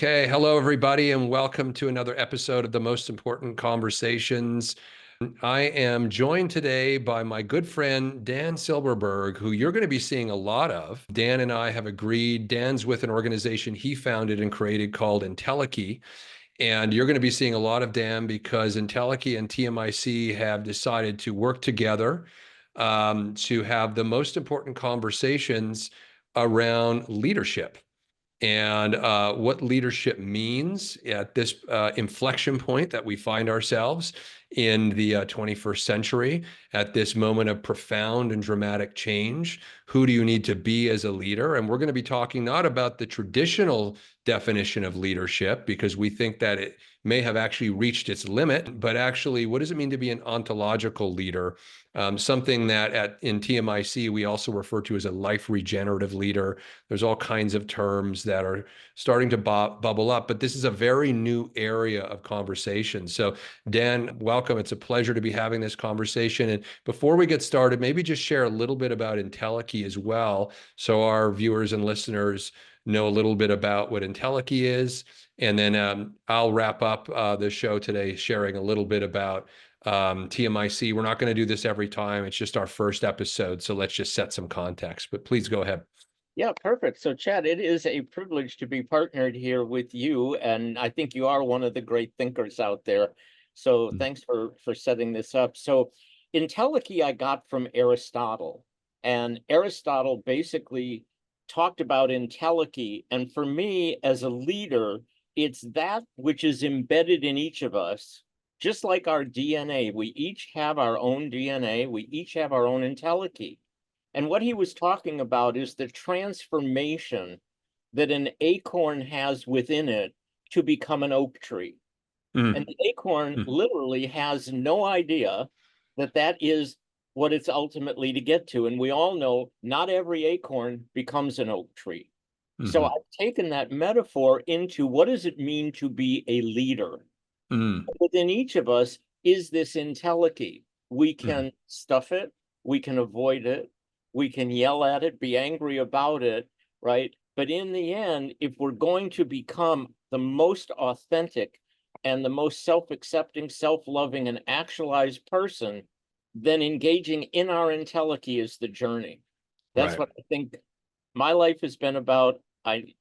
Okay, hello everybody, and welcome to another episode of the Most Important Conversations. I am joined today by my good friend Dan Silberberg, who you're going to be seeing a lot of. Dan and I have agreed. Dan's with an organization he founded and created called Ontological, and you're going to be seeing a lot of Dan because Ontological and TMIC have decided to work together to have the most important conversations around leadership and what leadership means at this inflection point that we find ourselves in the 21st century, at this moment of profound and dramatic change. Who do you need to be as a leader? And we're going to be talking not about the traditional definition of leadership, because we think that it may have actually reached its limit, but actually, what does it mean to be an ontological leader? Something that in TMIC, we also refer to as a life regenerative leader. There's all kinds of terms that are starting to bubble up, but this is a very new area of conversation. So Dan, welcome. It's a pleasure to be having this conversation. And before we get started, maybe just share a little bit about Ontological as well, so our viewers and listeners know a little bit about what Ontological is. And then I'll wrap up the show today sharing a little bit about TMIC. We're not going to do this every time. It's just our first episode. So let's just set some context, but please go ahead. Yeah, perfect. So, Chad, it is a privilege to be partnered here with you, and I think you are one of the great thinkers out there. So, thanks for setting this up. So, Entelechy I got from Aristotle, and Aristotle basically talked about entelechy, and for me as a leader, it's that which is embedded in each of us, just like our DNA. We each have our own DNA. We each have our own entelechy. And what he was talking about is the transformation that an acorn has within it to become an oak tree. And the acorn literally has no idea that that is what it's ultimately to get to. And we all know not every acorn becomes an oak tree. So I've taken that metaphor into what does it mean to be a leader? Within each of us is this entelechy. We can stuff it, we can avoid it, we can yell at it, be angry about it, right? But in the end, if we're going to become the most authentic and the most self-accepting, self-loving, and actualized person, then engaging in our entelechy is the journey. That's Right. what I think my life has been about.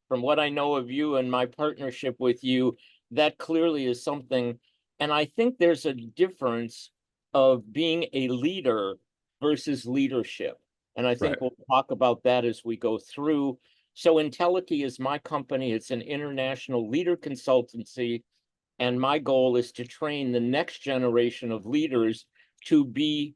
From what I know of you and my partnership with you, that clearly is something. And I think there's a difference of being a leader versus leadership. And I think Right. we'll talk about that as we go through. So Entelechy is my company. It's an international leader consultancy. And my goal is to train the next generation of leaders to be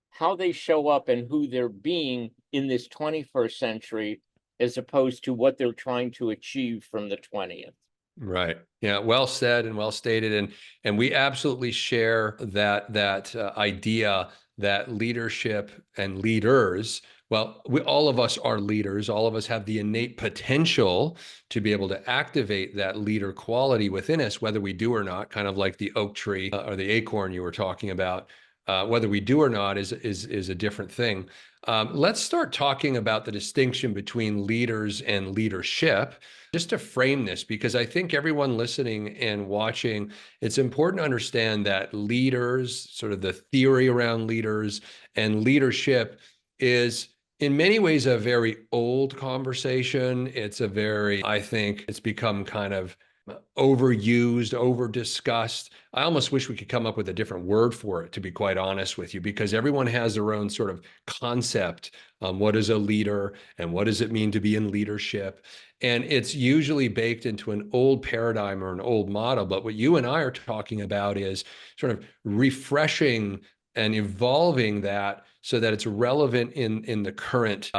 how they show up and who they're being in this 21st century, as opposed to what they're trying to achieve from the 20th. Right. Yeah. Well said and well stated. And we absolutely share that idea that leadership and leaders, well, all of us are leaders. All of us have the innate potential to be able to activate that leader quality within us, whether we do or not, kind of like the oak tree or the acorn you were talking about. Whether we do or not is a different thing. Let's start talking about the distinction between leaders and leadership, just to frame this, because I think everyone listening and watching, it's important to understand that leaders, sort of the theory around leaders and leadership, is in many ways a very old conversation. I think it's become kind of overused, over discussed. I almost wish we could come up with a different word for it, to be quite honest with you, because everyone has their own sort of concept on what is a leader and what does it mean to be in leadership. And it's usually baked into an old paradigm or an old model. But what you and I are talking about is sort of refreshing and evolving that so that it's relevant in the current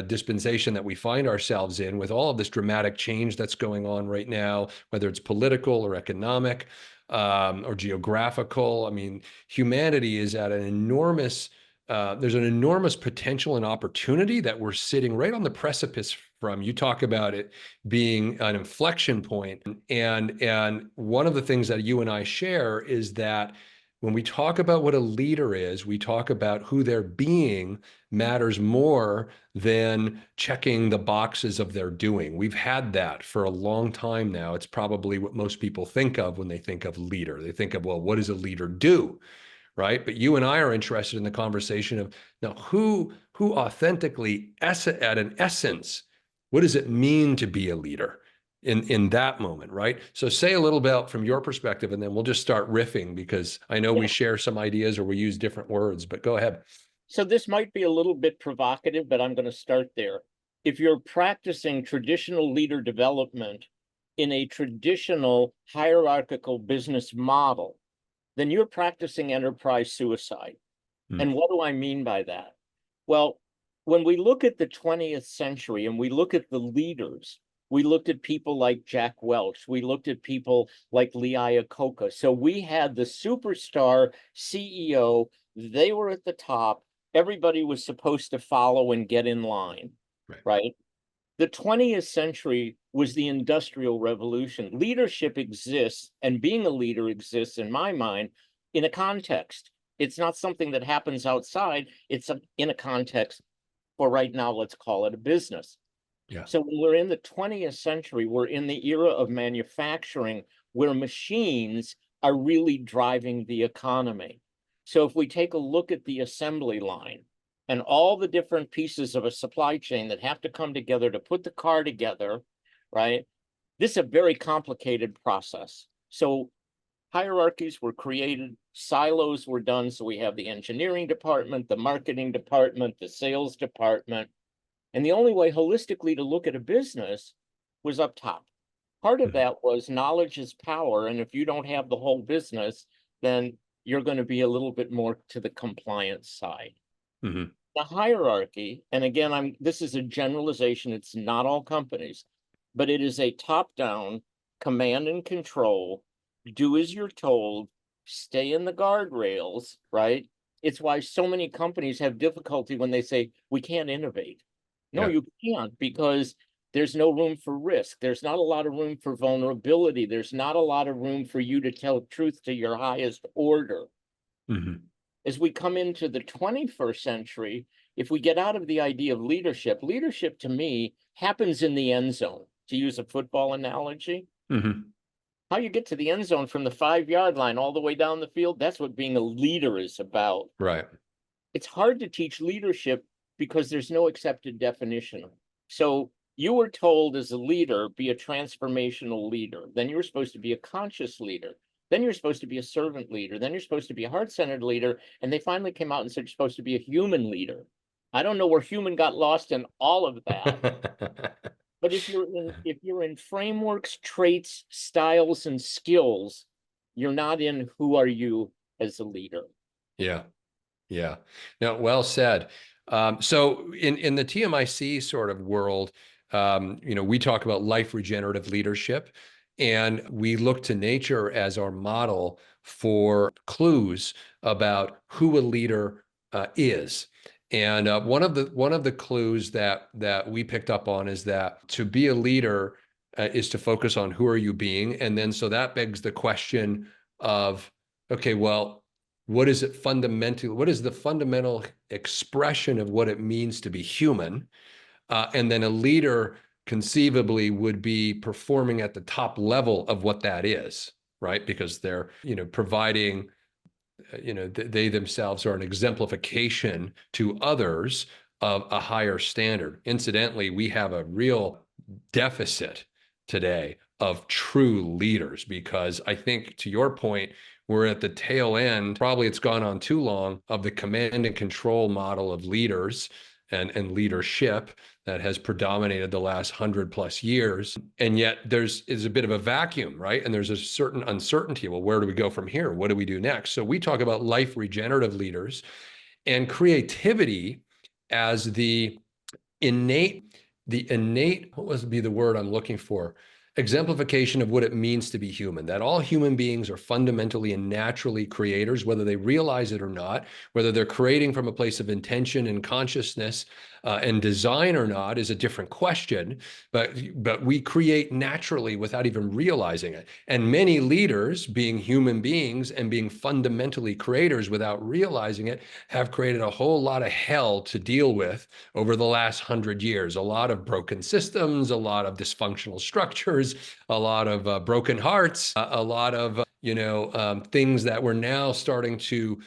dispensation that we find ourselves in, with all of this dramatic change that's going on right now, whether it's political or economic or geographical. I mean, humanity is at an enormous there's an enormous potential and opportunity that we're sitting right on the precipice from. You talk about it being an inflection point, and one of the things that you and I share is that when we talk about what a leader is, we talk about who their being matters more than checking the boxes of their doing. We've had that for a long time now. It's probably what most people think of when they think of leader. They think of, well, what does a leader do? Right? But you and I are interested in the conversation of now who authentically at an essence, what does it mean to be a leader in that moment, right? So say a little bit from your perspective, and then we'll just start riffing because I know we Yeah. share some ideas or we use different words, but go ahead. So this might be a little bit provocative, but I'm going to start there. If you're practicing traditional leader development in a traditional hierarchical business model, then you're practicing enterprise suicide. Hmm. And what do I mean by that? Well, when we look at the 20th century and we look at the leaders, we looked at people like Jack Welch, we looked at people like Lee Iacocca. So we had the superstar CEO, they were at the top, everybody was supposed to follow and get in line, Right. right? The 20th century was the Industrial Revolution. Leadership exists, and being a leader exists, in my mind, in a context. It's not something that happens outside. It's in a context for right now, let's call it a business. Yeah. So when we're in the 20th century, we're in the era of manufacturing where machines are really driving the economy. So if we take a look at the assembly line and all the different pieces of a supply chain that have to come together to put the car together, right? This is a very complicated process. So hierarchies were created, silos were done. So we have the engineering department, the marketing department, the sales department. And the only way holistically to look at a business was up top. Part of Mhm. that was knowledge is power. And if you don't have the whole business, then you're going to be a little bit more to the compliance side. Mhm. The hierarchy, and again, this is a generalization, it's not all companies, but it is a top-down command and control, do as you're told, stay in the guardrails, right? It's why so many companies have difficulty when they say, we can't innovate. No, Yeah. you can't, because there's no room for risk. There's not a lot of room for vulnerability. There's not a lot of room for you to tell truth to your highest order. Mhm. As we come into the 21st century, if we get out of the idea of leadership, leadership to me happens in the end zone, to use a football analogy. Mhm. How you get to the end zone from the 5-yard line all the way down the field, that's what being a leader is about. Right. It's hard to teach leadership because there's no accepted definition. So you were told as a leader, be a transformational leader. Then you were supposed to be a conscious leader. Then you're supposed to be a servant leader. Then you're supposed to be a heart-centered leader. And they finally came out and said you're supposed to be a human leader. I don't know where human got lost in all of that. But if you're in frameworks, traits, styles, and skills, you're not in who are you as a leader. Yeah. Yeah. No, well said. So in the TMIC sort of world, we talk about life regenerative leadership, and we look to nature as our model for clues about who a leader is. And one of the clues that we picked up on is that to be a leader is to focus on who are you being, and then so that begs the question of, okay, well, what is the fundamental expression of what it means to be human? And then a leader conceivably would be performing at the top level of what that is, right? Because they're, providing, they themselves are an exemplification to others of a higher standard. Incidentally, we have a real deficit today of true leaders because I think, to your point, we're at the tail end, probably it's gone on too long, of the command and control model of leaders and leadership that has predominated the last 100+ years. And yet is a bit of a vacuum, right? And there's a certain uncertainty. Well, where do we go from here? What do we do next? So we talk about life regenerative leaders and creativity as the innate, what would be the word I'm looking for? exemplification of what it means to be human, that all human beings are fundamentally and naturally creators, whether they realize it or not, whether they're creating from a place of intention and consciousness and design or not is a different question, but we create naturally without even realizing it. And many leaders, being human beings and being fundamentally creators without realizing it, have created a whole lot of hell to deal with over the last 100 years. A lot of broken systems, a lot of dysfunctional structures, a lot of broken hearts, a lot of things that we're now starting to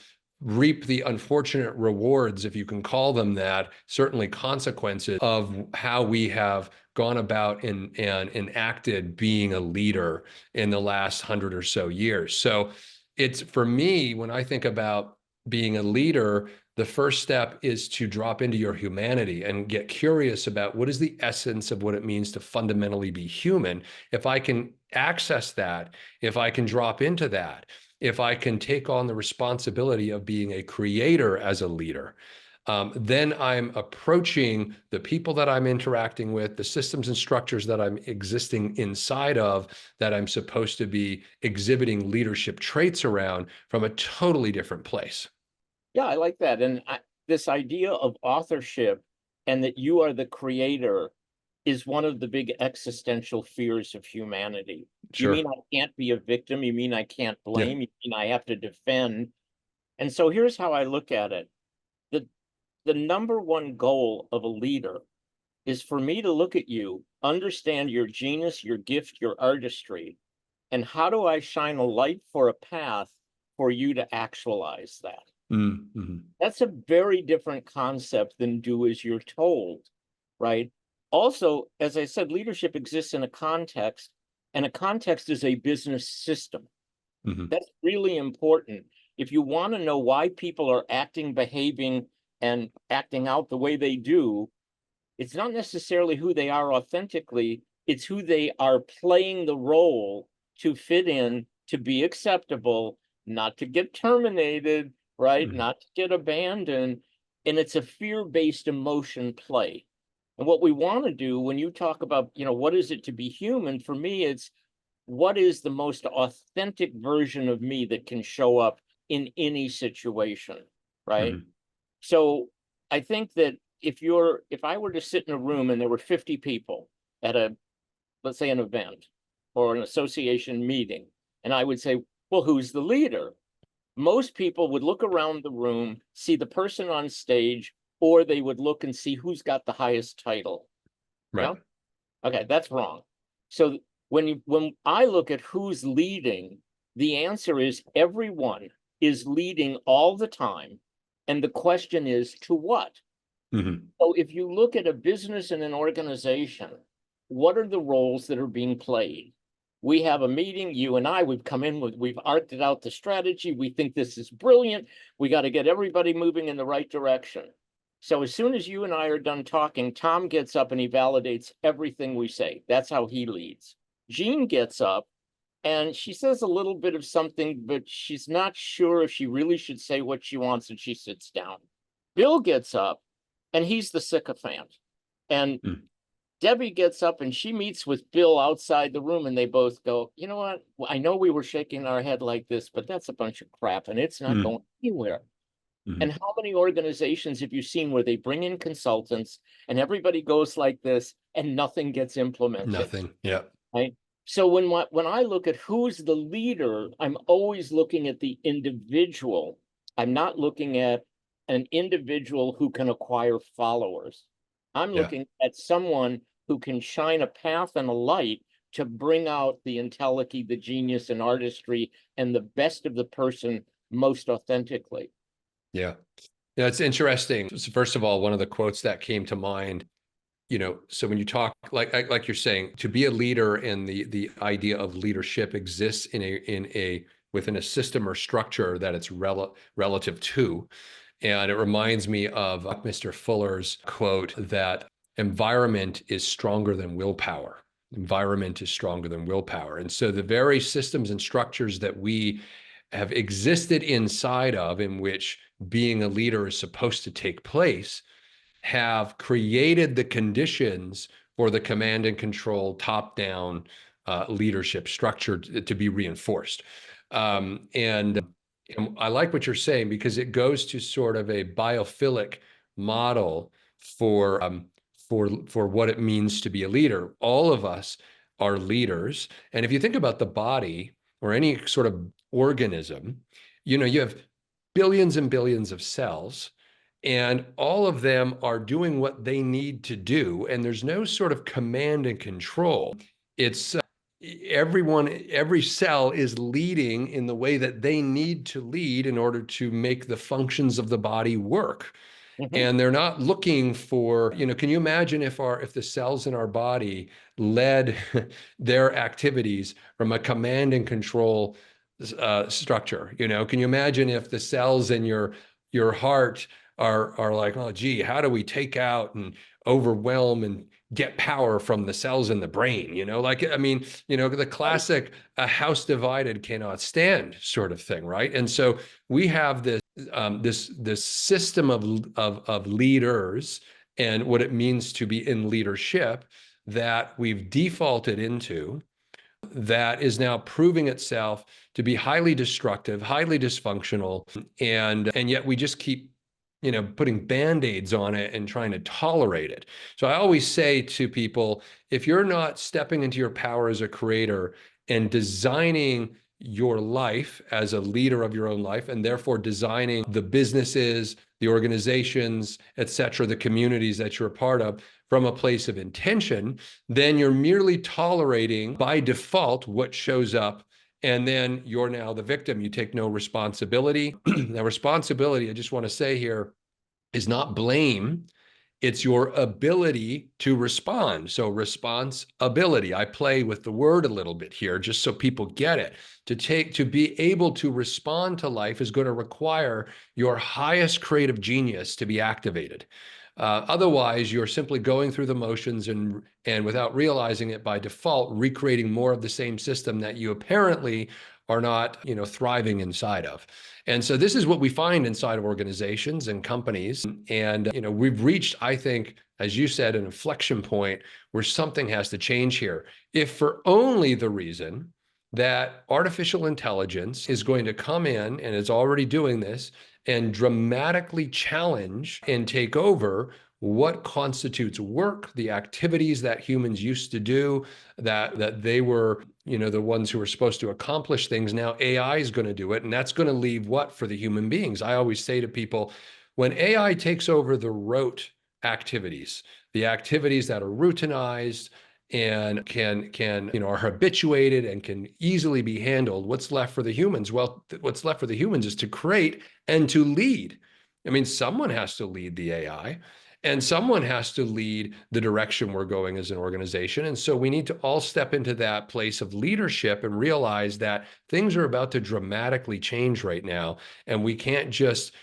reap the unfortunate rewards, if you can call them that, certainly consequences of how we have gone about and enacted being a leader in the last 100 or so years. So it's, for me, when I think about being a leader, the first step is to drop into your humanity and get curious about what is the essence of what it means to fundamentally be human. If I can access that, if I can drop into that, if I can take on the responsibility of being a creator as a leader, then I'm approaching the people that I'm interacting with, the systems and structures that I'm existing inside of, that I'm supposed to be exhibiting leadership traits around, from a totally different place. Yeah, I like that. And this idea of authorship and that you are the creator is one of the big existential fears of humanity. You mean Sure. I can't be a victim? You mean I can't Yeah. blame? You mean I have to defend? And so here's how I look at it. The the number one goal of a leader is for me to look at you, understand your genius, your gift, your artistry, and how do I shine a light for a path for you to actualize that? Mm-hmm. That's a very different concept than do as you're told, right? Also, as I said, leadership exists in a context, and a context is a business system. Mm-hmm. That's really important. If you want to know why people are acting, behaving, and acting out the way they do, it's not necessarily who they are authentically, it's who they are playing the role to fit in, to be acceptable, not to get terminated, right? Mm-hmm. Not to get abandoned. And it's a fear-based emotion play. And what we want to do when you talk about, what is it to be human? For me, it's what is the most authentic version of me that can show up in any situation, right? Mm-hmm. So I think that if I were to sit in a room and there were 50 people at let's say an event or an association meeting, and I would say, well, who's the leader? Most people would look around the room, see the person on stage, or they would look and see who's got the highest title. Right. Yeah. Okay, that's wrong. So when I look at who's leading, the answer is everyone is leading all the time. And the question is, to what? Mm-hmm. So if you look at a business and an organization, what are the roles that are being played? We have a meeting, you and I, we've arced out the strategy. We think this is brilliant. We got to get everybody moving in the right direction. So as soon as you and I are done talking, Tom gets up and he validates everything we say. That's how he leads. Jean gets up and she says a little bit of something, but she's not sure if she really should say what she wants, and she sits down. Bill gets up and he's the sycophant. And Mm-hmm. Debbie gets up and she meets with Bill outside the room, and they both go, you know what? I know we were shaking our head like this, but that's a bunch of crap and it's not going anywhere. Mm-hmm. And how many organizations have you seen where they bring in consultants and everybody goes like this and nothing gets implemented, Nothing. Yeah. right? So when I look at who's the leader, I'm always looking at the individual. I'm not looking at an individual who can acquire followers. I'm Yeah. looking at someone who can shine a path and a light to bring out the intellectual, the genius and artistry and the best of the person most authentically. Yeah. Yeah. It's interesting. So first of all, one of the quotes that came to mind, so when you talk, like you're saying, to be a leader, and the idea of leadership exists within a system or structure that it's relative to. And it reminds me of Mr. Fuller's quote that environment is stronger than willpower. Environment is stronger than willpower. And so the very systems and structures that we have existed inside of, in which being a leader is supposed to take place, have created the conditions for the command and control, top down leadership structure to be reinforced. And I like what you're saying, because it goes to sort of a biophilic model for what it means to be a leader. All of us are leaders. And if you think about the body or any sort of organism, you have billions and billions of cells, and all of them are doing what they need to do. And there's no sort of command and control. It's every cell is leading in the way that they need to lead in order to make the functions of the body work. Mhm. And they're not looking for, can you imagine if the cells in our body led their activities from a command and control structure? Can you imagine if the cells in your heart are like, oh gee, how do we take out and overwhelm and get power from the cells in the brain? The classic a house divided cannot stand sort of thing, right? And so we have this system of leaders and what it means to be in leadership that we've defaulted into, that is now proving itself to be highly destructive, highly dysfunctional, and yet we just keep putting band-aids on it and trying to tolerate it. So I always say to people, if you're not stepping into your power as a creator and designing your life as a leader of your own life, and therefore designing the businesses, the organizations, et cetera, the communities that you're a part of from a place of intention, then you're merely tolerating by default what shows up. And then you're now the victim. You take no responsibility. Now, responsibility, I just want to say here, is not blame. It's your ability to respond. So responsibility, I play with the word a little bit here, just so people get it. To be able to respond to life is going to require your highest creative genius to be activated. Otherwise, you're simply going through the motions and without realizing it, by default, recreating more of the same system that you apparently are not, thriving inside of. And so this is what we find inside of organizations and companies. And, we've reached, I think, as you said, an inflection point where something has to change here. If for only the reason that artificial intelligence is going to come in, and is already doing this, and dramatically challenge and take over what constitutes work, the activities that humans used to do, that they were, the ones who were supposed to accomplish things. Now AI is going to do it, and that's going to leave what for the human beings? I always say to people, when AI takes over the rote activities, the activities that are routinized and are habituated and can easily be handled, what's left for the humans? Well, what's left for the humans is to create and to lead. I mean, someone has to lead the AI, and someone has to lead the direction we're going as an organization. And so we need to all step into that place of leadership and realize that things are about to dramatically change right now. And we can't just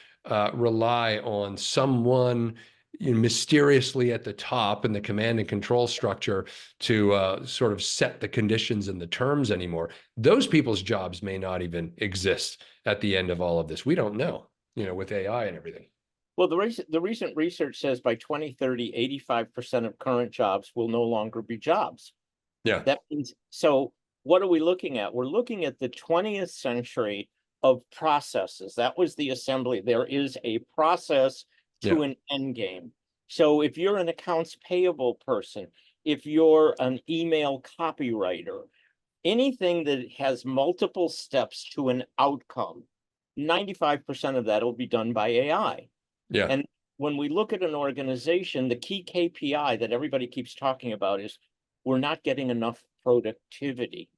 rely on someone mysteriously at the top in the command and control structure to sort of set the conditions and the terms anymore. Those people's jobs may not even exist at the end of all of this. We don't know, with AI and everything. Well, the recent research says by 2030, 85% of current jobs will no longer be jobs. Yeah. That means, so what are we looking at? We're looking at the 20th century of processes. That was the assembly. There is a process to an end game. So if you're an accounts payable person, if you're an email copywriter, anything that has multiple steps to an outcome, 95% of that will be done by AI. Yeah. And when we look at an organization, the key KPI that everybody keeps talking about is we're not getting enough productivity.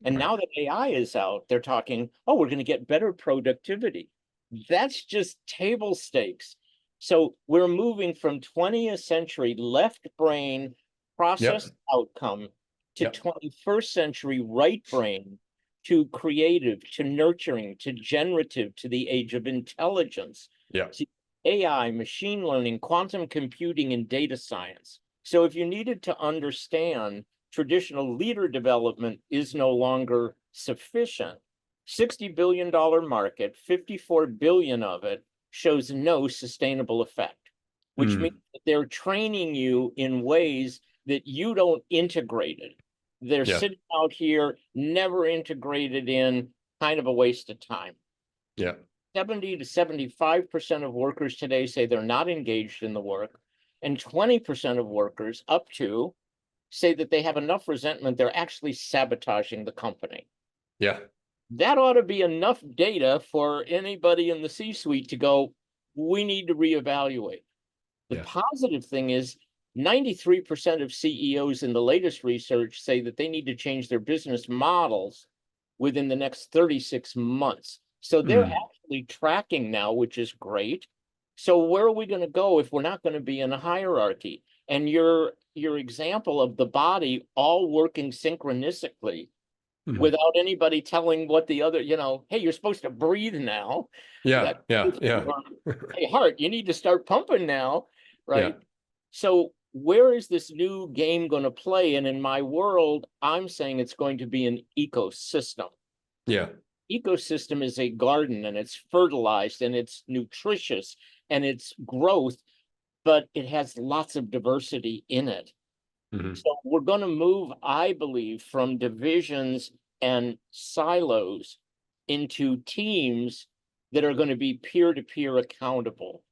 And now that AI is out, they're talking, oh, we're going to get better productivity. That's just table stakes. So we're moving from 20th century left brain process outcome to 21st century right brain, to creative, to nurturing, to generative, to the age of intelligence. Yeah. See, AI, machine learning, quantum computing, and data science. So if you needed to understand traditional leader development is no longer sufficient, $60 billion market, 54 billion of it shows no sustainable effect, which means that they're training you in ways that you don't integrate it. They're Yeah. sitting out here, never integrated in, kind of a waste of time. Yeah. 70 to 75% of workers today say they're not engaged in the work, and 20% of workers, up to, say that they have enough resentment, they're actually sabotaging the company. Yeah. That ought to be enough data for anybody in the C-suite to go, we need to reevaluate. The Yeah. positive thing is 93% of CEOs in the latest research say that they need to change their business models within the next 36 months. So they're Mm. actually tracking now, which is great. So where are we going to go if we're not going to be in a hierarchy? And your example of the body all working synchronistically Mm. without anybody telling what the other, hey, you're supposed to breathe now. Yeah. That, Yeah. Yeah. or, hey, heart, you need to start pumping now, Yeah. right? So where is this new game going to play? And in my world, I'm saying it's going to be an ecosystem. Yeah. Ecosystem is a garden, and it's fertilized and it's nutritious and it's growth, but it has lots of diversity in it. Mhm. So we're going to move, I believe, from divisions and silos into teams that are going to be peer-to-peer accountable.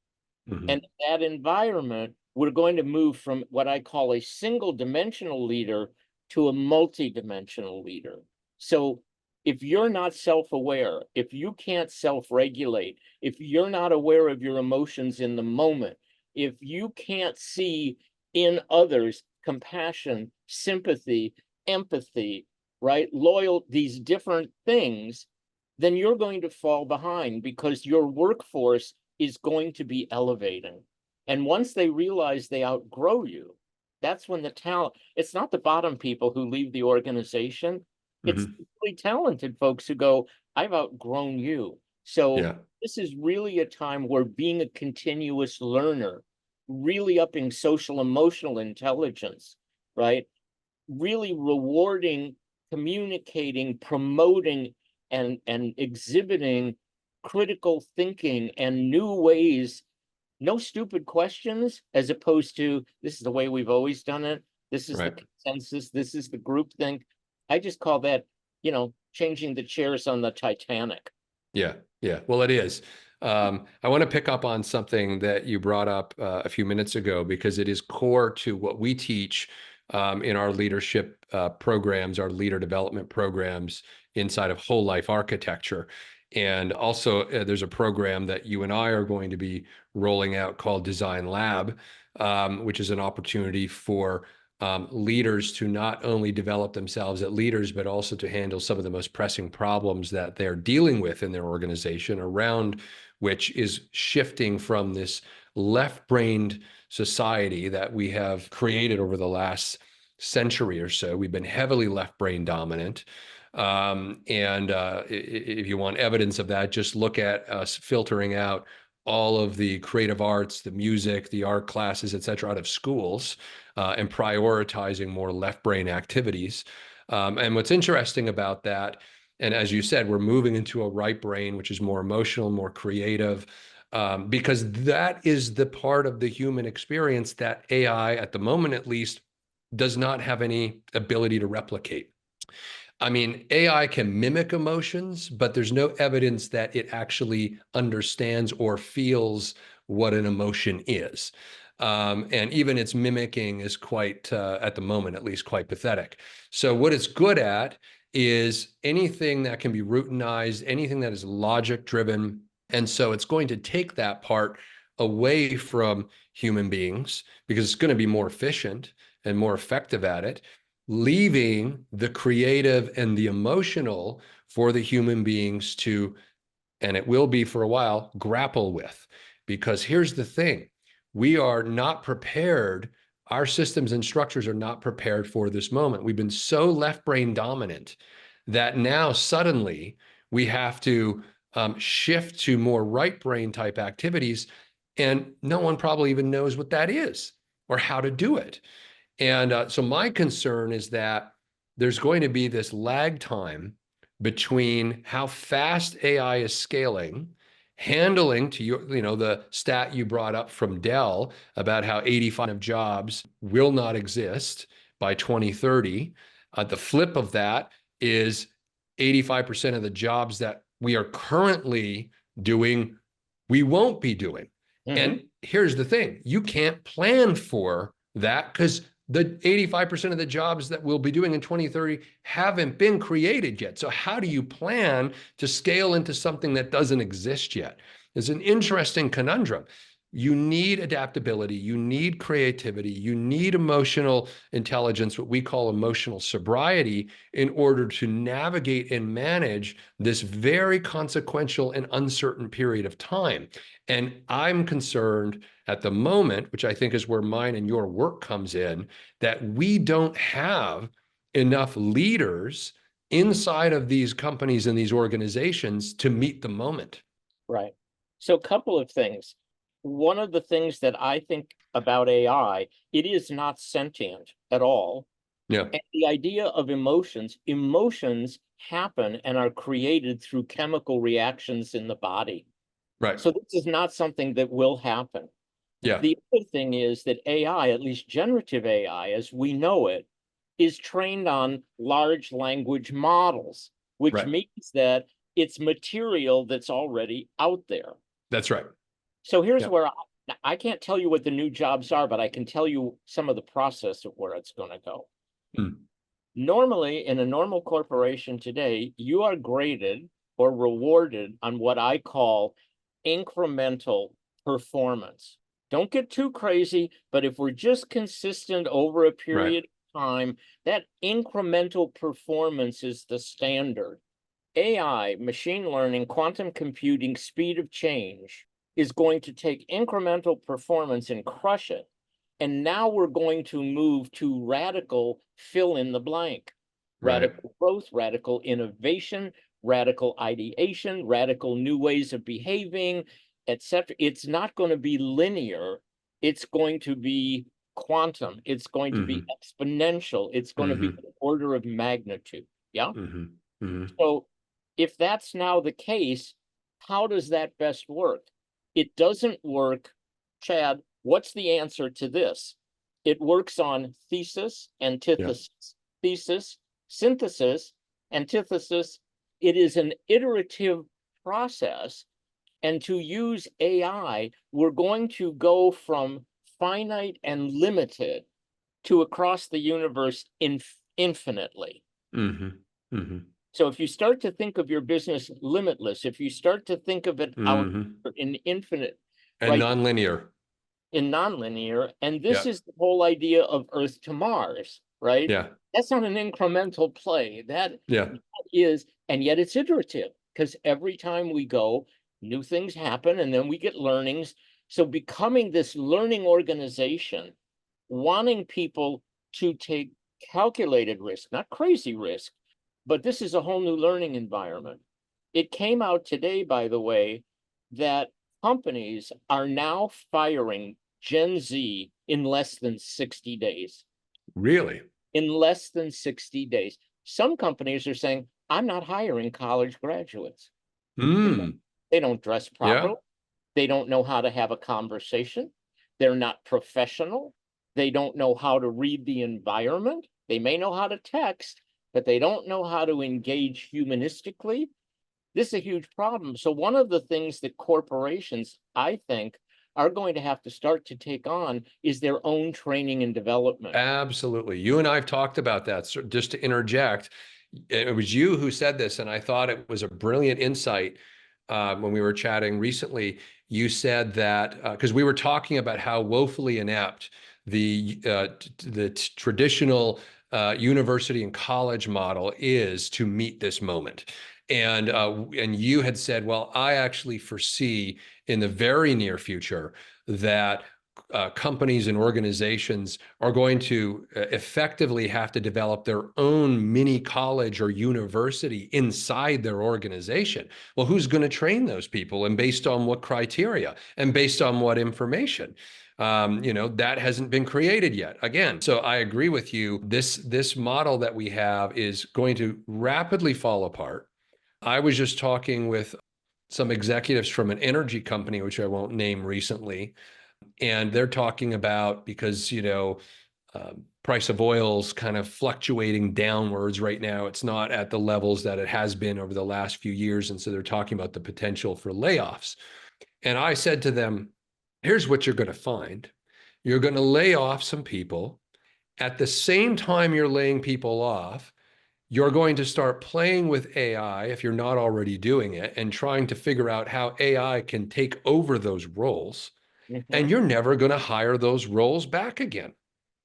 Mhm. And that environment, we're going to move from what I call a single dimensional leader to a multi-dimensional leader. So if you're not self-aware, if you can't self-regulate, if you're not aware of your emotions in the moment, if you can't see in others compassion, sympathy, empathy, right? Loyal, these different things, then you're going to fall behind because your workforce is going to be elevating. And once they realize they outgrow you, that's when the talent, it's not the bottom people who leave the organization. It's Mhm. really talented folks who go, I've outgrown you. So Yeah. this is really a time where being a continuous learner, really upping social emotional intelligence, right? Really rewarding, communicating, promoting, and exhibiting critical thinking and new ways, no stupid questions, as opposed to this is the way we've always done it, this is the Right. consensus, this is the group think. I just call that, changing the chairs on the Titanic. Yeah. Yeah. Well, it is. I want to pick up on something that you brought up a few minutes ago because it is core to what we teach in our leadership programs, our leader development programs inside of whole life architecture. And also, there's a program that you and I are going to be rolling out called Design Lab, which is an opportunity for leaders to not only develop themselves as leaders, but also to handle some of the most pressing problems that they're dealing with in their organization, around which is shifting from this left-brained society that we have created over the last century or so. We've been heavily left-brain dominant. And if you want evidence of that, just look at us filtering out all of the creative arts, the music, the art classes, et cetera, out of schools and prioritizing more left brain activities. And what's interesting about that, and as you said, we're moving into a right brain, which is more emotional, more creative, because that is the part of the human experience that AI, at the moment at least, does not have any ability to replicate. I mean, AI can mimic emotions, but there's no evidence that it actually understands or feels what an emotion is. And even its mimicking is quite, at the moment at least, quite pathetic. So what it's good at is anything that can be routinized, anything that is logic driven. And so it's going to take that part away from human beings because it's going to be more efficient and more effective at it, leaving the creative and the emotional for the human beings to, and it will be for a while, grapple with. Because here's the thing, we are not prepared. Our systems and structures are not prepared for this moment. We've been so left brain dominant that now suddenly we have to shift to more right brain type activities. And no one probably even knows what that is or how to do it. And so my concern is that there's going to be this lag time between how fast AI is scaling, handling to your, the stat you brought up from Dell about how 85% of jobs will not exist by 2030. The flip of that is 85% of the jobs that we are currently doing, we won't be doing. And here's the thing, you can't plan for that because the 85% of the jobs that we'll be doing in 2030 haven't been created yet. So how do you plan to scale into something that doesn't exist yet? It's an interesting conundrum. You need adaptability, you need creativity, you need emotional intelligence, what we call emotional sobriety, in order to navigate and manage this very consequential and uncertain period of time. And I'm concerned at the moment, which I think is where mine and your work comes in, that we don't have enough leaders inside of these companies and these organizations to meet the moment. Right. So a couple of things. One of the things that I think about AI, it is not sentient at all. Yeah. And the idea of emotions, emotions happen and are created through chemical reactions in the body. Right. So this is not something that will happen. Yeah. The other thing is that AI, at least generative AI, as we know it, is trained on large language models, which Right. means that it's material that's already out there. That's right. So here's Yeah. where I can't tell you what the new jobs are, but I can tell you some of the process of where it's going to go. Normally, in a normal corporation today, you are graded or rewarded on what I call incremental performance. Don't get too crazy, but if we're just consistent over a period of time, that incremental performance is the standard. AI, machine learning, quantum computing, speed of change is going to take incremental performance and crush it. And now we're going to move to radical fill in the blank, radical growth, radical innovation, radical ideation, radical new ways of behaving, etc. It's not going to be linear. It's going to be quantum. It's going to be exponential. It's going to be an order of magnitude. Yeah. So if that's now the case, how does that best work? It doesn't work, Chad. What's the answer to this? It works on thesis, antithesis, thesis, synthesis, antithesis. It is an iterative process. And to use AI, we're going to go from finite and limited to across the universe infinitely. So if you start to think of your business limitless, if you start to think of it out in infinite, and nonlinear. In nonlinear, and this is the whole idea of Earth to Mars, right? Yeah. That's not an incremental play. That is, and yet it's iterative, because every time we go, new things happen, and then we get learnings. So becoming this learning organization, wanting people to take calculated risk, not crazy risk, but this is a whole new learning environment. It came out today, by the way, that companies are now firing Gen Z in less than 60 days. Really? In less than 60 days. Some companies are saying, I'm not hiring college graduates. They don't dress properly. They don't know how to have a conversation. They're not professional. They don't know how to read the environment. They may know how to text, but they don't know how to engage humanistically. This is a huge problem. So one of the things that corporations, I think, are going to have to start to take on is their own training and development. Absolutely. You and I have talked about that. So just to interject, it was you who said this, and I thought it was a brilliant insight when we were chatting recently. You said that because we were talking about how woefully inept the traditional university and college model is to meet this moment. And you had said, well, I actually foresee in the very near future that companies and organizations are going to effectively have to develop their own mini college or university inside their organization. Well, who's going to train those people, and based on what criteria, and based on what information? That hasn't been created yet. Again, so I agree with you. This model that we have is going to rapidly fall apart. I was just talking with some executives from an energy company, which I won't name recently, and they're talking about, because price of oil's kind of fluctuating downwards right now. It's not at the levels that it has been over the last few years. And so they're talking about the potential for layoffs. And I said to them, here's what you're going to find. You're going to lay off some people. At the same time you're laying people off, you're going to start playing with AI, if you're not already doing it, and trying to figure out how AI can take over those roles. And Mhm. you're never going to hire those roles back again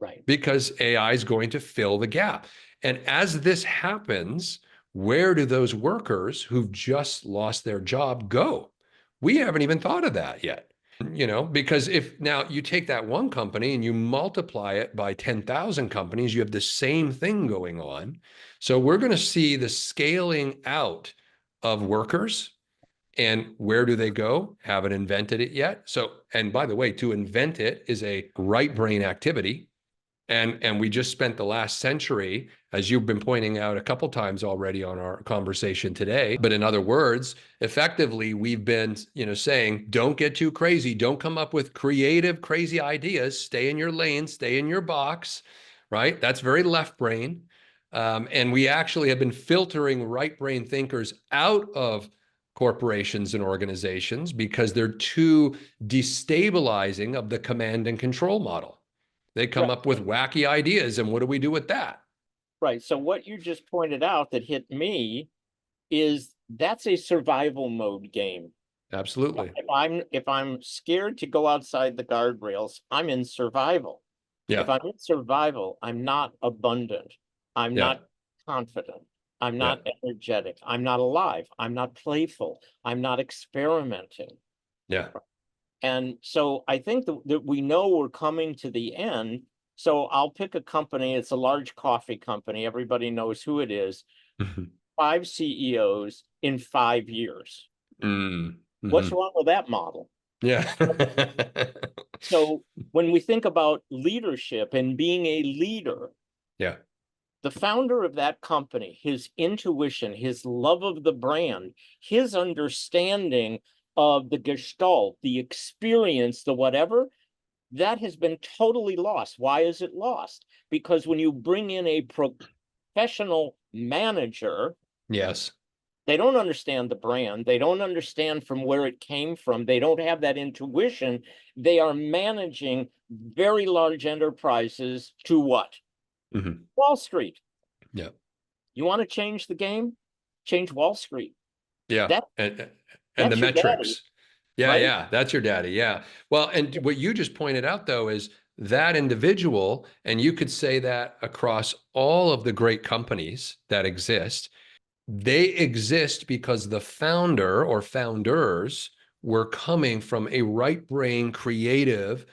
Right. because AI is going to fill the gap. And as this happens, where do those workers who've just lost their job go? We haven't even thought of that yet. Because if now you take that one company and you multiply it by 10,000 companies, you have the same thing going on. So we're going to see the scaling out of workers. And where do they go? Haven't invented it yet. So, and by the way, to invent it is a right brain activity. And we just spent the last century, as you've been pointing out a couple times already on our conversation today. But in other words, effectively, we've been, saying, don't get too crazy. Don't come up with creative, crazy ideas. Stay in your lane, stay in your box, right? That's very left brain. And we actually have been filtering right brain thinkers out of corporations and organizations because they're too destabilizing of the command and control model. They come Right. up with wacky ideas, and what do we do with that? Right. So what you just pointed out that hit me is that's a survival mode game. Absolutely. If I'm scared to go outside the guardrails, I'm in survival. If Yeah. I'm in survival, I'm not abundant. I'm Yeah. not confident. I'm Yeah. not energetic. I'm not alive. I'm not playful. I'm not experimenting. Yeah. And so I think that we know we're coming to the end. So I'll pick a company. It's a large coffee company. Everybody knows who it is. 5 CEOs in 5 years. What's Mm-hmm. wrong with that model? Yeah. So when we think about leadership and being a leader, Yeah. the founder of that company, his intuition, his love of the brand, his understanding of the gestalt, the experience, the whatever, that has been totally lost. Why is it lost? Because when you bring in a professional manager, Yes. they don't understand the brand. They don't understand from where it came from. They don't have that intuition. They are managing very large enterprises to what? Mm-hmm. Wall Street. Yeah. You want to change the game? Change Wall Street. Yeah. That And the that's your daddy, metrics. Yeah, right? yeah, that's your daddy. Yeah. Well, and what you just pointed out though is that individual, and you could say that across all of the great companies that exist, they exist because the founder or founders were coming from a right brain, creative,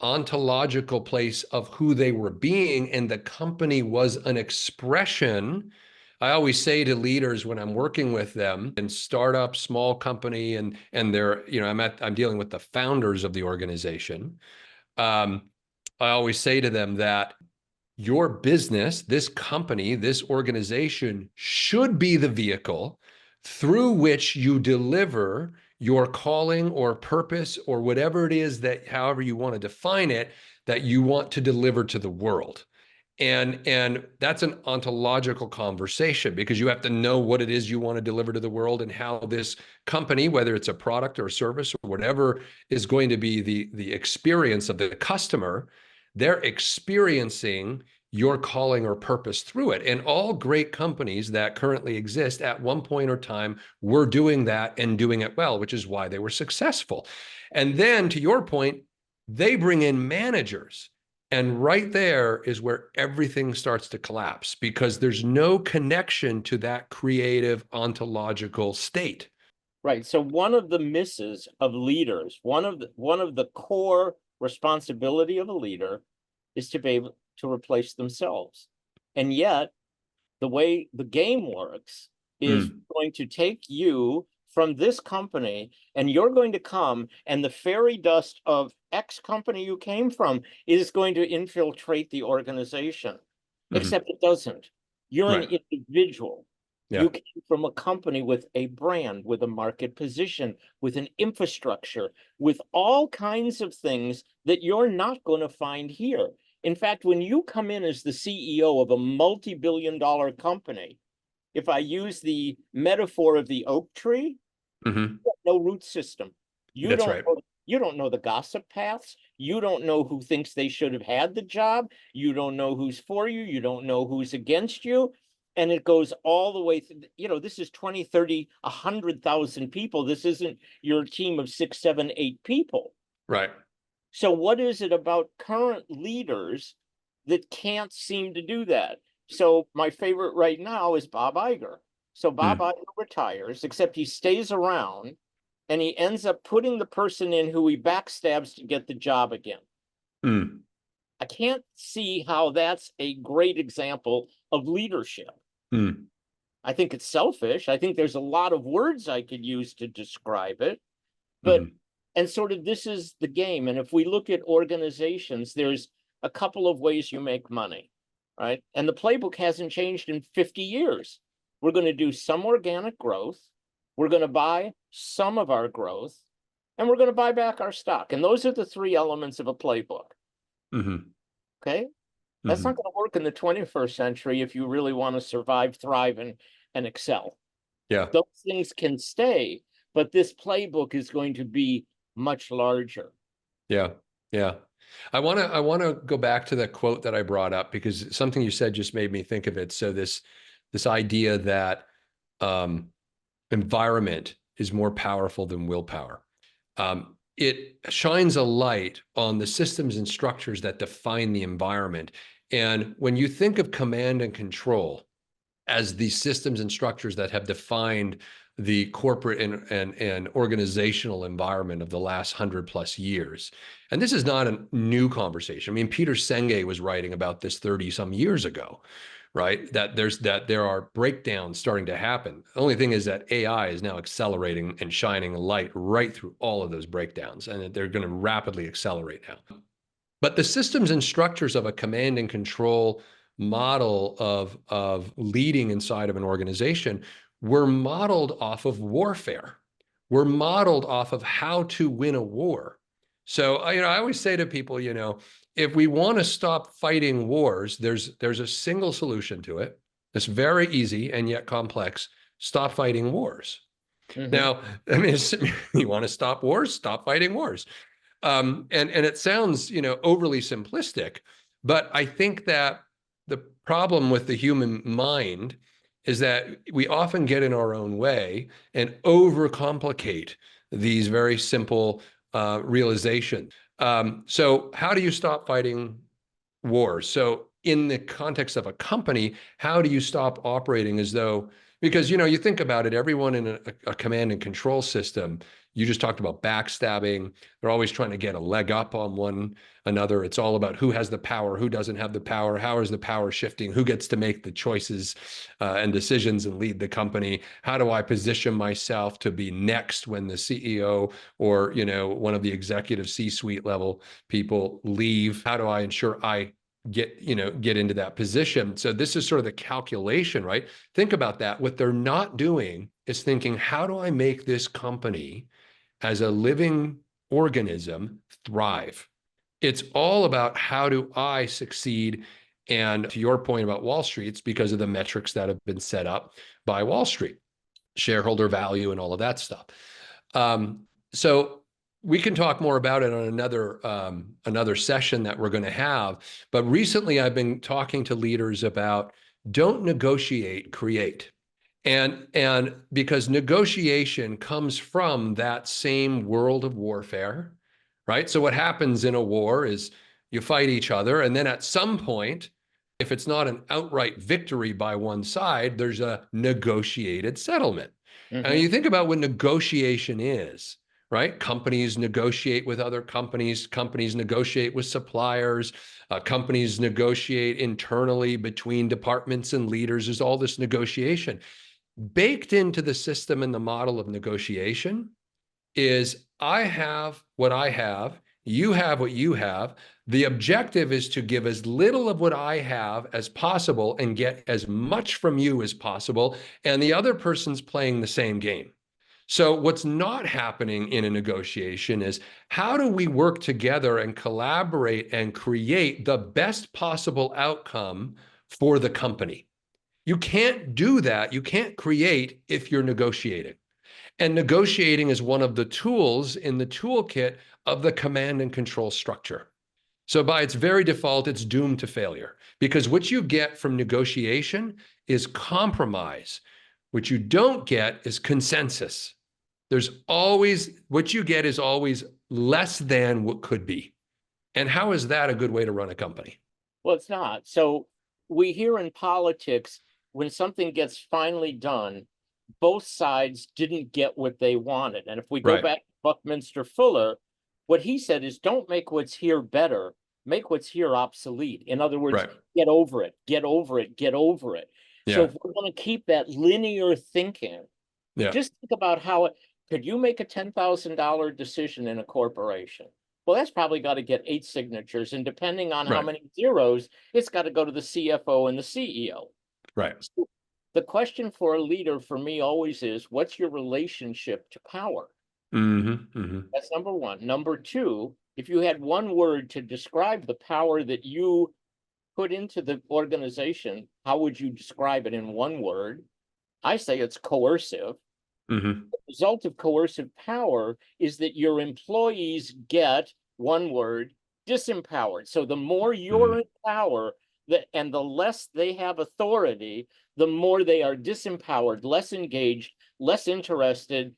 ontological place of who they were being, and the company was an expression. I always say to leaders when I'm working with them in startup, small company, and they're, I'm dealing with the founders of the organization. Um, I always say to them that your business, this company, this organization should be the vehicle through which you deliver your calling or purpose or whatever it is that, however you want to define it, that you want to deliver to the world. And that's an ontological conversation because you have to know what it is you want to deliver to the world and how this company, whether it's a product or a service or whatever, is going to be the experience of the customer. They're experiencing your calling or purpose through it. And all great companies that currently exist at one point or time were doing that and doing it well, which is why they were successful. And then to your point, they bring in managers. And right there is where everything starts to collapse because there's no connection to that creative ontological state. Right. So one of the misses of leaders, one of the core responsibility of a leader is to be able to replace themselves. And yet, the way the game works is Mm, going to take you from this company and you're going to come and the fairy dust of X company you came from is going to infiltrate the organization, mhm. except it doesn't. You're an Right. individual. Yeah. You came from a company with a brand, with a market position, with an infrastructure, with all kinds of things that you're not going to find here. In fact, when you come in as the CEO of a multi-billion-dollar company, if I use the metaphor of the oak tree, Mm-hmm. you have no root system. You That's don't right. know, you don't know the gossip paths. You don't know who thinks they should have had the job. You don't know who's for you. You don't know who's against you. And it goes all the way through, this is 20, 30, 100,000 people. This isn't your team of 6, 7, 8 people. Right. So what is it about current leaders that can't seem to do that? So my favorite right now is Bob Iger. So Bob Mm. Iger retires, except he stays around and he ends up putting the person in who he backstabs to get the job again. Mm. I can't see how that's a great example of leadership. Mm. I think it's selfish. I think there's a lot of words I could use to describe it, but Mm-hmm. and sort of this is the game. And if we look at organizations, there's a couple of ways you make money, right? And the playbook hasn't changed in 50 years. We're going to do some organic growth. We're going to buy some of our growth, and we're going to buy back our stock. And those are the 3 elements of a playbook. Mm-hmm. Okay. That's Mm-hmm. not going to work in the 21st century if you really want to survive, thrive, and excel. Yeah. Those things can stay, but this playbook is going to be much larger. Yeah. Yeah. I want to go back to that quote that I brought up because something you said just made me think of it. So this idea that um, environment is more powerful than willpower. It shines a light on the systems and structures that define the environment. And when you think of command and control as the systems and structures that have defined the corporate and organizational environment of the last 100+ years. And this is not a new conversation. I mean, Peter Senge was writing about this 30 some years ago, right? That there are breakdowns starting to happen. The only thing is that AI is now accelerating and shining a light right through all of those breakdowns, and they're going to rapidly accelerate now. But the systems and structures of a command and control model of leading inside of an organization were modeled off of warfare. Were modeled off of how to win a war. So, I always say to people, if we want to stop fighting wars, there's a single solution to it. It's very easy and yet complex. Stop fighting wars. Mm-hmm. Now, I mean, you want to stop wars? Stop fighting wars. And it sounds, overly simplistic, but I think that the problem with the human mind is that we often get in our own way and overcomplicate these very simple realizations. So how do you stop fighting wars? So in the context of a company, how do you stop operating as though, because, you think about it, everyone in a command and control system, you just talked about backstabbing. They're always trying to get a leg up on one another. It's all about who has the power, who doesn't have the power, how is the power shifting, who gets to make the choices and decisions and lead the company. How do I position myself to be next when the CEO or, one of the executive C-suite level people leave? How do I ensure I get into that position? So this is sort of the calculation, right? Think about that. What they're not doing is thinking, how do I make this company as a living organism thrive? It's all about how do I succeed? And to your point about Wall Street, it's because of the metrics that have been set up by Wall Street, shareholder value and all of that stuff. So we can talk more about it on another session that we're going to have. But recently, I've been talking to leaders about don't negotiate, create. And because negotiation comes from that same world of warfare, right? So what happens in a war is you fight each other, and then at some point, if it's not an outright victory by one side, there's a negotiated settlement. And Mm-hmm. you think about what negotiation is, right? Companies negotiate with other companies, companies negotiate with suppliers, companies negotiate internally between departments and leaders. There's all this negotiation. Baked into the system and the model of negotiation is I have what I have, you have what you have. The objective is to give as little of what I have as possible and get as much from you as possible. And the other person's playing the same game. So what's not happening in a negotiation is how do we work together and collaborate and create the best possible outcome for the company? You can't do that. You can't create if you're negotiating. And negotiating is one of the tools in the toolkit of the command and control structure. So by its very default, it's doomed to failure because what you get from negotiation is compromise. What you don't get is consensus. There's always, what you get is always less than what could be. And how is that a good way to run a company? Well, it's not. So we hear in politics, when something gets finally done, both sides didn't get what they wanted. And if we go Right, back to Buckminster Fuller, what he said is don't make what's here better, make what's here obsolete. In other words, right. get over it, get over it, get over it. So Yeah, if we're going to keep that linear thinking, yeah, just think about how it could you make a $10,000 decision in a corporation? Well, that's probably got to get 8 signatures, and depending on how right, many zeros, it's got to go to the CFO and the CEO. right. So the question for a leader for me always is, what's your relationship to power? That's number one. Number two, if you had one word to describe the power that you put into the organization, how would you describe it in one word? I say it's coercive. Mm-hmm. The result of coercive power is that your employees get, one word, disempowered. So the more you're in power, and the less they have authority, the more they are disempowered, less engaged, less interested,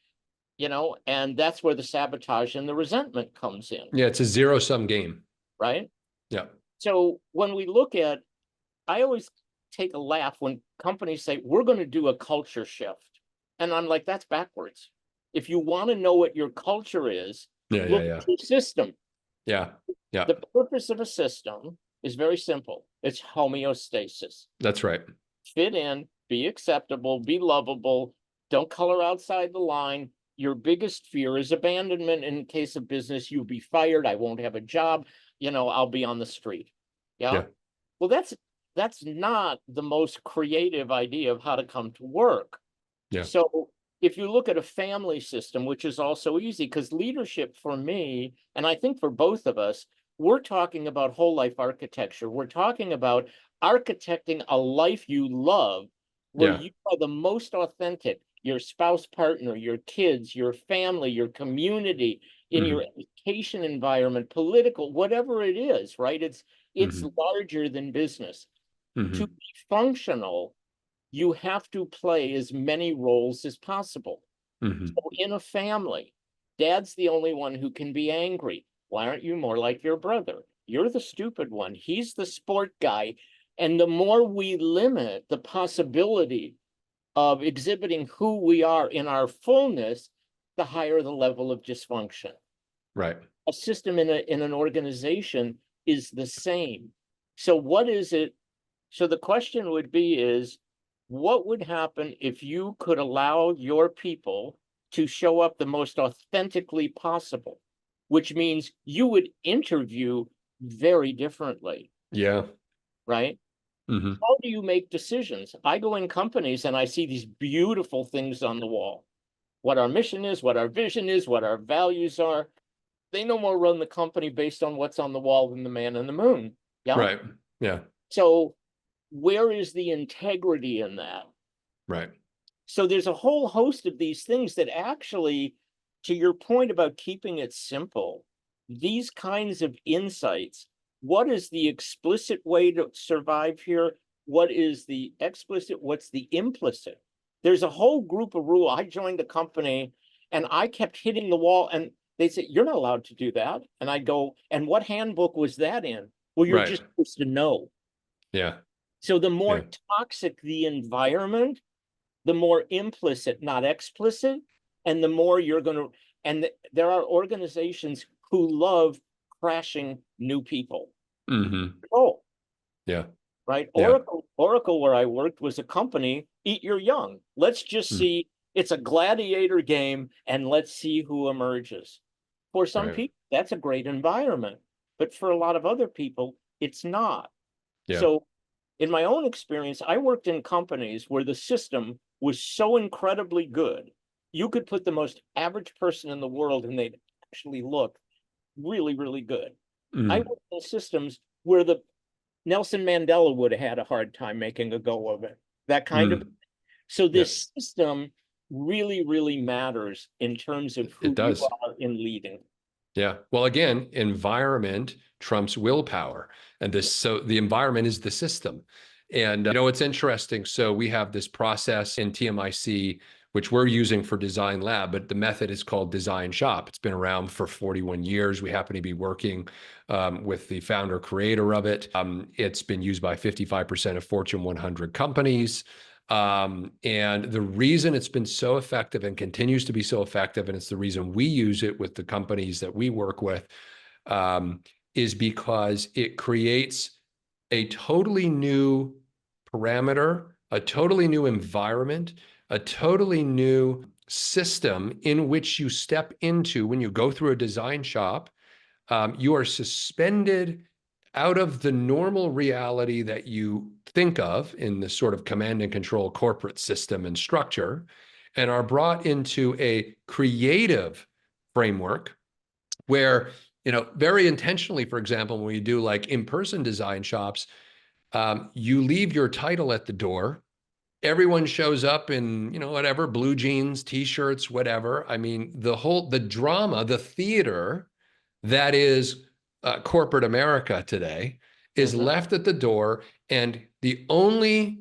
and that's where the sabotage and the resentment comes in, Yeah, it's a zero-sum game. right? Yeah, So when we look at, I always take a laugh when companies say, we're going to do a culture shift. And I'm like, that's backwards. If you want to know what your culture is, yeah, yeah, look yeah, at your system. yeah, yeah. The purpose of a system is very simple. It's homeostasis. That's right. Fit in, be acceptable, be lovable, don't color outside the line. Your biggest fear is abandonment. In case of business, you'll be fired. I won't have a job. I'll be on the street. Yeah. Yeah, Well, that's not the most creative idea of how to come to work. yeah, So if you look at a family system, which is also easy, because leadership for me, and I think for both of us, we're talking about whole life architecture. We're talking about architecting a life you love, where yeah. you are the most authentic, your spouse, partner, your kids, your family, your community, in your Mm-hmm. education environment, political, whatever it is, right? It's Mm-hmm. larger than business. To Mm-hmm. be functional, you have to play as many roles as possible. Mm-hmm. So in a family, dad's the only one who can be angry. Why aren't you more like your brother? You're the stupid one. He's the sport guy. And the more we limit the possibility of exhibiting who we are in our fullness, the higher the level of dysfunction. Right. A system in an organization is the same. So what is it? So the question would be is, what would happen if you could allow your people to show up the most authentically possible, which means you would interview very differently, Yeah. right? Mm-hmm. How do you make decisions? I go in companies and I see these beautiful things on the wall. What our mission is, what our vision is, what our values are. They no more run the company based on what's on the wall than the man in the moon. Yeah. Right. Yeah. So where is the integrity in that? Right. So there's a whole host of these things that actually, to your point about keeping it simple, these kinds of insights, what is the explicit way to survive here? What is the explicit? What's the implicit? There's a whole group of rules. I joined a company and I kept hitting the wall and they said, you're not allowed to do that. And I go, and what handbook was that in? Well, you're Right. just supposed to know. Yeah. So the more Yeah. toxic the environment, the more implicit, not explicit, and the more you're going to, and there are organizations who love crashing new people. Mm-hmm. Oh, Yeah. right. Yeah. Oracle, where I worked, was a company, eat your young. Let's just Mm. see, it's a gladiator game, and let's see who emerges. For some Right. people, that's a great environment. But for a lot of other people, it's not. Yeah. So in my own experience, I worked in companies where the system was so incredibly good you could put the most average person in the world and they'd actually look really, really good. I Mm, worked in systems where the Nelson Mandela would have had a hard time making a go of it. That kind of. mm, So yeah, this system really, really matters in terms of it who you does. are in leading. Yeah. Well, again, environment trumps willpower. And this, so the environment is the system. And, it's interesting. So we have this process in TMIC, which we're using for Design Lab, but the method is called Design Shop. It's been around for 41 years. We happen to be working with the founder creator of it. It's been used by 55% of Fortune 100 companies. And the reason it's been so effective and continues to be so effective, and it's the reason we use it with the companies that we work with, is because it creates a totally new parameter, a totally new environment, a totally new system in which you step into when you go through a design shop. You are suspended out of the normal reality that you think of in the sort of command and control corporate system and structure, and are brought into a creative framework where, very intentionally, for example, when we do like in-person design shops, you leave your title at the door. Everyone shows up in, whatever, blue jeans, t-shirts, whatever. I mean, the drama, the theater that is corporate America today is Mhm. left at the door, and the only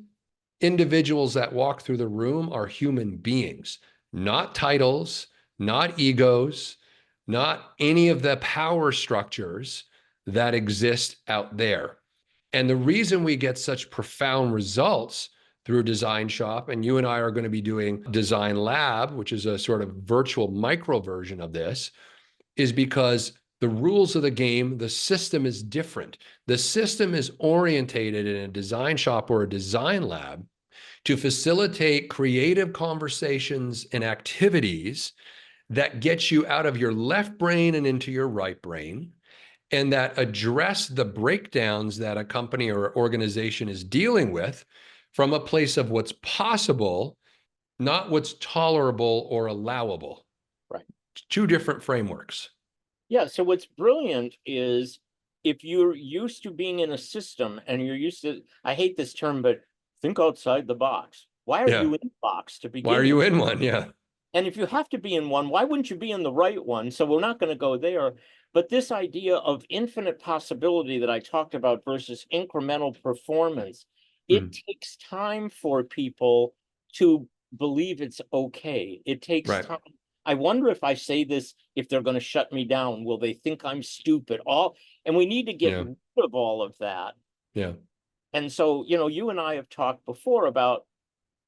individuals that walk through the room are human beings, not titles, not egos, not any of the power structures that exist out there. And the reason we get such profound results through Design Shop, and you and I are going to be doing Design Lab, which is a sort of virtual micro version of this, is because the rules of the game, the system is different. The system is orientated in a design shop or a design lab to facilitate creative conversations and activities that get you out of your left brain and into your right brain, and that address the breakdowns that a company or organization is dealing with from a place of what's possible, not what's tolerable or allowable. Right. Two different frameworks. Yeah. So what's brilliant is if you're used to being in a system and you're used to, I hate this term, but think outside the box. Why are Yeah. you in the box to Why are begin you with? in one? Yeah. And if you have to be in one, why wouldn't you be in the right one? So we're not going to go there. But this idea of infinite possibility that I talked about versus incremental performance, it Mm, takes time for people to believe it's okay. It takes right. time. I wonder if I say this, if they're going to shut me down, will they think I'm stupid? And we need to get Yeah. rid of all of that. Yeah. And so, you and I have talked before about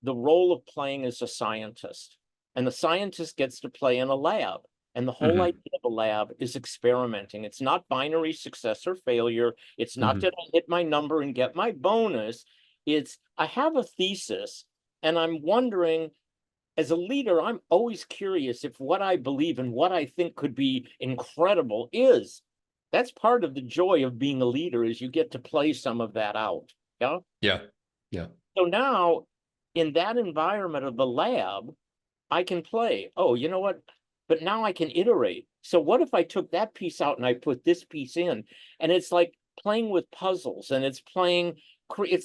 the role of playing as a scientist. And the scientist gets to play in a lab. And the whole Hmm. idea of a lab is experimenting. It's not binary success or failure. It's not Hmm. that I hit my number and get my bonus. It's I have a thesis and I'm wondering, as a leader, I'm always curious if what I believe and what I think could be incredible is. That's part of the joy of being a leader is you get to play some of that out. Yeah. Yeah. Yeah. So now, in that environment of the lab, I can play. Oh, you know what? But now I can iterate. So what if I took that piece out and I put this piece in? And it's like playing with puzzles and it's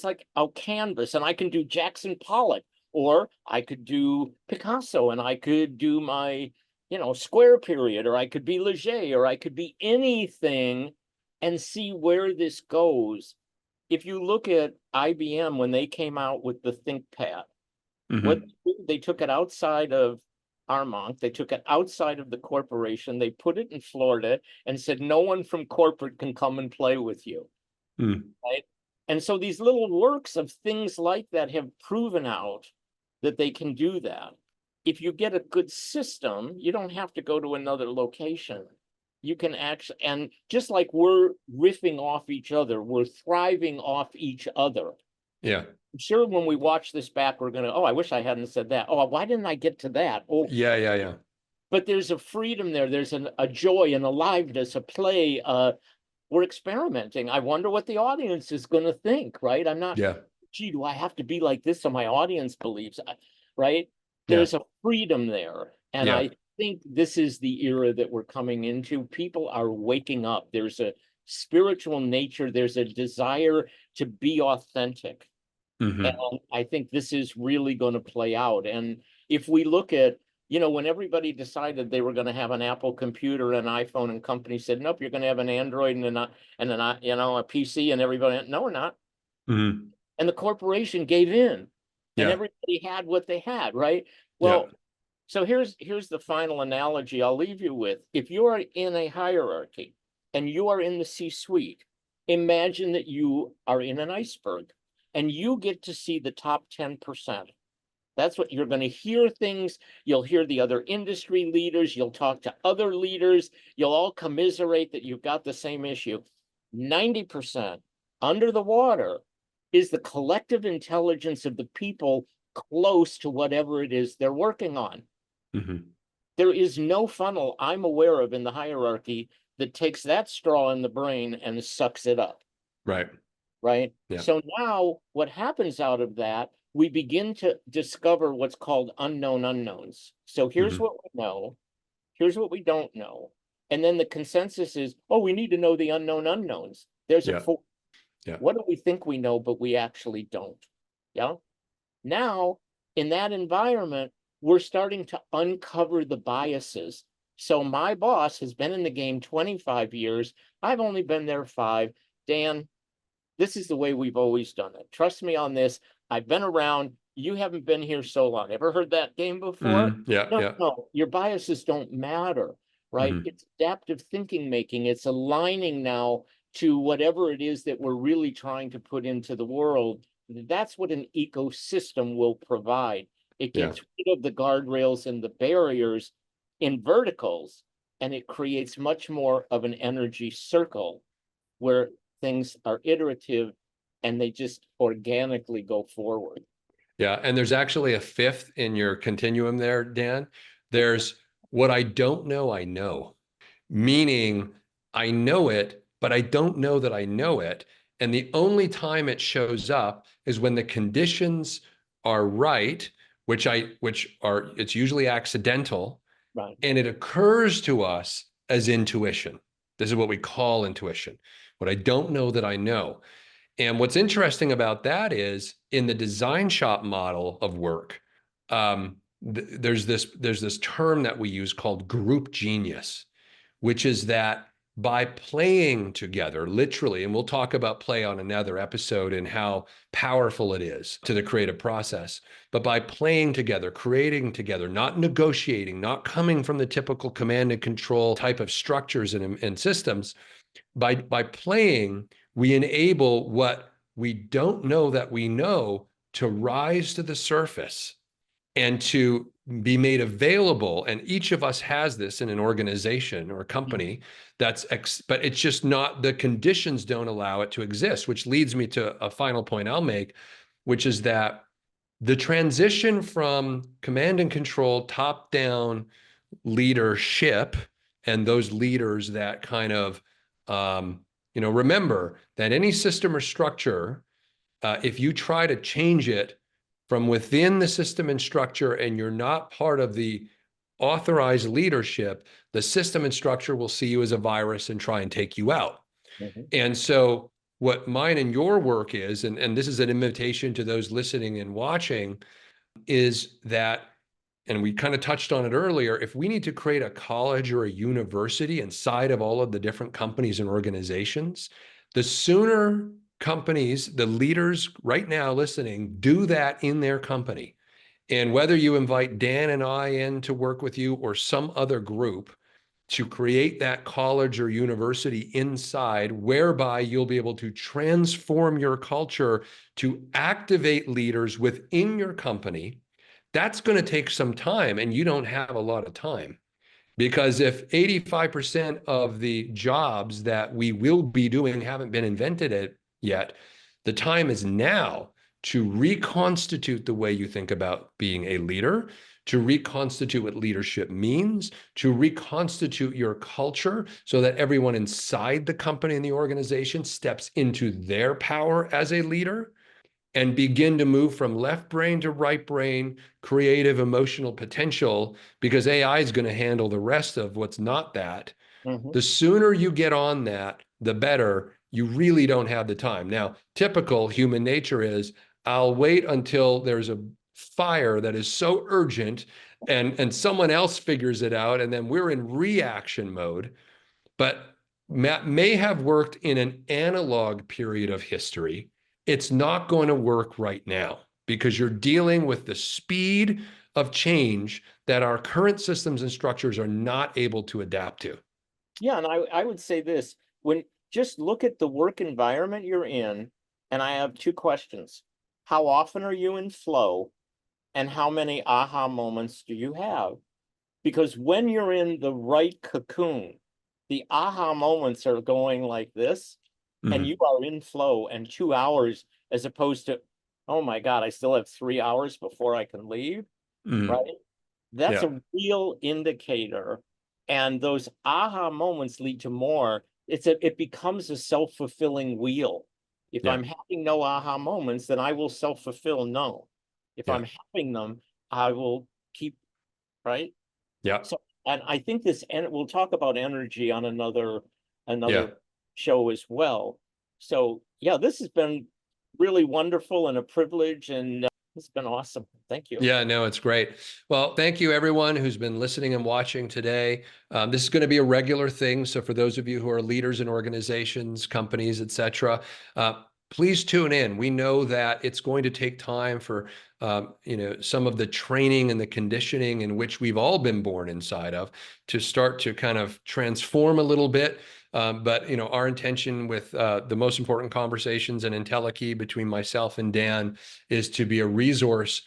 like a canvas and I can do Jackson Pollock or I could do Picasso and I could do my, square period or I could be Leger or I could be anything and see where this goes. If you look at IBM when they came out with the ThinkPad, what Hmm. they took it outside of Armonk, they took it outside of the corporation, they put it in Florida and said, no one from corporate can come and play with you. Mm. Right. And so these little works of things like that have proven out that they can do that. If you get a good system, you don't have to go to another location. You can actually, and just like we're riffing off each other, we're thriving off each other. Yeah. I'm sure when we watch this back, we're going to, oh, I wish I hadn't said that. Oh, why didn't I get to that? Oh, Yeah. Yeah. Yeah. but there's a freedom there. There's a joy and aliveness, a play. We're experimenting. I wonder what the audience is going to think, right? I'm not, Yeah. gee, do I have to be like this so my audience believes, right? Yeah. there's a freedom there. And Yeah. I think this is the era that we're coming into. People are waking up. There's a spiritual nature, there's a desire to be authentic. And Hmm. I think this is really going to play out. And if we look at, when everybody decided they were going to have an Apple computer, an iPhone, and companies said, nope, you're going to have an Android and a PC, and everybody, no, we're not. Hmm. And the corporation gave in, and Yeah. everybody had what they had, right? Yeah. Well, so here's the final analogy I'll leave you with. If you are in a hierarchy and you are in the C-suite, imagine that you are in an iceberg and you get to see the top 10%. That's what you're going to hear things. You'll hear the other industry leaders. You'll talk to other leaders. You'll all commiserate that you've got the same issue. 90% under the water is the collective intelligence of the people close to whatever it is they're working on. Hmm. There is no funnel I'm aware of in the hierarchy that takes that straw in the brain and sucks it up. Right. Right? Yeah. So now what happens out of that, we begin to discover what's called unknown unknowns. So here's Hmm. what we know, here's what we don't know. And then the consensus is, oh, we need to know the unknown unknowns. There's a Yeah. four. Yeah. What do we think we know, but we actually don't? Yeah. Now, in that environment, we're starting to uncover the biases. So my boss has been in the game 25 years. I've only been there 5. Dan, this is the way we've always done it. Trust me on this. I've been around. You haven't been here so long. Ever heard that game before? Hmm. Yeah. No, Yeah. no, your biases don't matter, right? Hmm. It's adaptive thinking making. It's aligning now to whatever it is that we're really trying to put into the world. That's what an ecosystem will provide. It Yeah. gets rid of the guardrails and the barriers in verticals, and it creates much more of an energy circle where things are iterative and they just organically go forward. Yeah. And there's actually a fifth in your continuum there, Dan. There's what I don't know, I know, meaning I know it, but I don't know that I know it. And the only time it shows up is when the conditions are right, it's usually accidental, Right. and it occurs to us as intuition. This is what we call intuition. What I don't know that I know. And what's interesting about that is in the design shop model of work, there's this term that we use called group genius, which is that by playing together, literally, and we'll talk about play on another episode and how powerful it is to the creative process, but by playing together, creating together, not negotiating, not coming from the typical command and control type of structures and systems, by playing, we enable what we don't know that we know to rise to the surface and to be made available. And each of us has this in an organization or a company but it's just not, the conditions don't allow it to exist, which leads me to a final point I'll make, which is that the transition from command and control, top down leadership, and those leaders that kind of, remember that any system or structure, if you try to change it from within the system and structure and you're not part of the authorized leadership, the system and structure will see you as a virus and try and take you out. Mhm. And so what mine and your work is, and this is an invitation to those listening and watching, is that, and we kind of touched on it earlier, if we need to create a college or a university inside of all of the different companies and organizations, the sooner companies, the leaders right now listening, do that in their company. And whether you invite Dan and I in to work with you or some other group to create that college or university inside, whereby you'll be able to transform your culture to activate leaders within your company, that's going to take some time, and you don't have a lot of time. Because if 85% of the jobs that we will be doing haven't been invented yet, the time is now to reconstitute the way you think about being a leader, to reconstitute what leadership means, to reconstitute your culture so that everyone inside the company and the organization steps into their power as a leader. and begin to move from left brain to right brain, creative emotional potential, because AI is going to handle the rest of what's not that. Mhm. The sooner you get on that, the better. You really don't have the time. Now, typical human nature is I'll wait until there's a fire that is so urgent and someone else figures it out, and then we're in reaction mode. But may have worked in an analog period of history. It's not going to work right now because you're dealing with the speed of change that our current systems and structures are not able to adapt to. Yeah, and I would say this, when just look at the work environment you're in, and I have two questions. How often are you in flow, and how many aha moments do you have? Because when you're in the right cocoon, the aha moments are going like this, and Mm, you are in flow, and 2 hours as opposed to, oh my God, I still have 3 hours before I can leave, mm, right? That's yeah, a real indicator. And those aha moments lead to more. It becomes a self-fulfilling wheel. If yeah, I'm having no aha moments, then I will self-fulfill no. If yeah, I'm having them, I will keep, right? yeah, So, and I think this, and we'll talk about energy on yeah. another show as well. So yeah, this has been really wonderful and a privilege, and it's been awesome. Thank you. Yeah, no, it's great. Well, thank you everyone who's been listening and watching today. This is going to be a regular thing. So for those of you who are leaders in organizations, companies, etc., please tune in. We know that it's going to take time for some of the training and the conditioning in which we've all been born inside of to start to kind of transform a little bit. But our intention with the most important conversations in IntelliKey between myself and Dan is to be a resource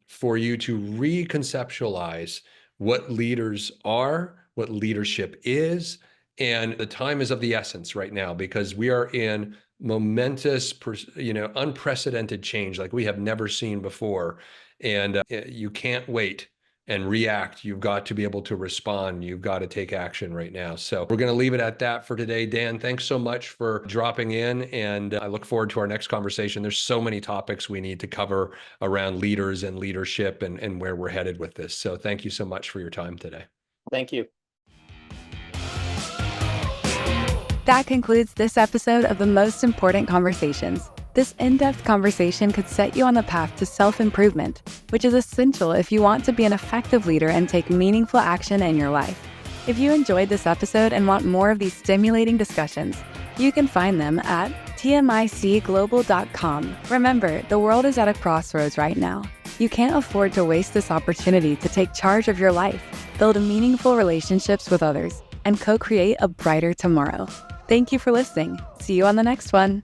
for you to reconceptualize what leaders are, what leadership is. And the time is of the essence right now because we are in momentous, unprecedented change like we have never seen before. And you can't wait and react. You've got to be able to respond. You've got to take action right now. So we're going to leave it at that for today. Dan, thanks so much for dropping in. And I look forward to our next conversation. There's so many topics we need to cover around leaders and leadership and where we're headed with this. So thank you so much for your time today. Thank you. That concludes this episode of The Most Important Conversations. This in-depth conversation could set you on the path to self-improvement, which is essential if you want to be an effective leader and take meaningful action in your life. If you enjoyed this episode and want more of these stimulating discussions, you can find them at tmicglobal.com. Remember, the world is at a crossroads right now. You can't afford to waste this opportunity to take charge of your life, build meaningful relationships with others, and co-create a brighter tomorrow. Thank you for listening. See you on the next one.